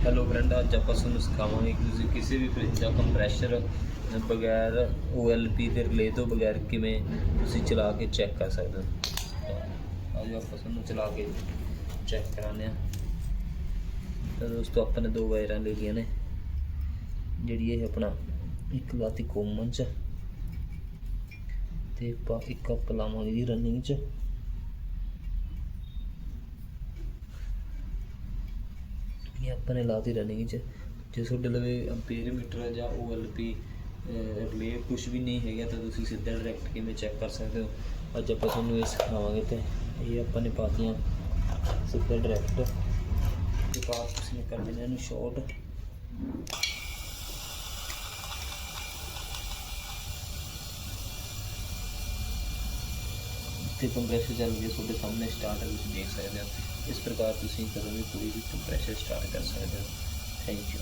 Hello friend, ਅੱਜ ਆਪਾਂ ਤੁਹਾਨੂੰ ਸਿਖਾਵਾਂਗੇ ਕਿ ਤੁਸੀਂ ਕਿਸੇ ਵੀ ਫਰਿੱਜ ਦਾ ਕੰਪਰੈਸ਼ਰ ਬਗੈਰ OLP ਤੇ ਰਿਲੇ ਤੋਂ ਬਗੈਰ ਕਿਵੇਂ ਤੁਸੀਂ ਚਲਾ ਕੇ ਚੈੱਕ ਕਰ ਸਕਦੇ ਹੋ। ਅੱਜ ਆਪਾਂ ਤੁਹਾਨੂੰ ਚਲਾ ਕੇ ਚੈੱਕ ਕਰਾਉਂਦੇ ਹਾਂ। ਤਾਂ ਦੋਸਤੋ ਆਪਾਂ ਨੇ ਦੋ ਵਾਇਰਾਂ ਲੈ ਲਈਆਂ ਨੇ, ਜਿਹੜੀ ਇਹ ਆਪਣਾ ਇੱਕ ਲਾਤੀ ਕੋਮਨ 'ਚ ਤੇ ਆਪਾਂ ਇੱਕ ਕੱਪ ਲਾਵਾਂਗੇ ਜੀ ਰਨਿੰਗ 'ਚ। ਇਹ ਆਪਾਂ ਨੇ ਲਾਤੀ ਰਨਿੰਗ 'ਚ। ਜੇ ਤੁਹਾਡੇ ਲਵੇ ਐਂਪੀਅਰ ਮੀਟਰ ਜਾਂ OLP ਰਿਲੇ ਕੁਛ ਵੀ ਨਹੀਂ ਹੈਗਾ ਤਾਂ ਤੁਸੀਂ ਸਿੱਧਾ ਡਾਇਰੈਕਟ ਕਿਵੇਂ ਚੈੱਕ ਕਰ ਸਕਦੇ ਹੋ, ਅੱਜ ਆਪਾਂ ਤੁਹਾਨੂੰ ਇਹ ਸਿਖਾਵਾਂਗੇ। ਤੇ ਇਹ ਆਪਾਂ ਨੇ ਪਾਤੀਆਂ ਸਿੱਧਾ ਡਾਇਰੈਕਟ ਤੇ ਬਾਅਦ ਤੁਸੀਂ ਕਰ ਦੇਣਾ ਇਹਨੂੰ ਸ਼ੋਰਟ। ਤੇ ਕੰਪਰੈਸ਼ਰ ਚੱਲ ਗਿਆ ਤੁਹਾਡੇ ਸਾਹਮਣੇ ਸਟਾर्ट है, ਤੁਸੀਂ ਦੇਖ ਸਕਦੇ ਹੋ। ਇਸ ਪ੍ਰਕਾਰ ਤੁਸੀਂ ਕਦੋਂ ਵੀ ਕੋਈ ਵੀ ਕੰਪਰੈਸ਼ਰ ਸਟਾर्ट ਕਰ ਸਕਦੇ ਹੋ। Thank you.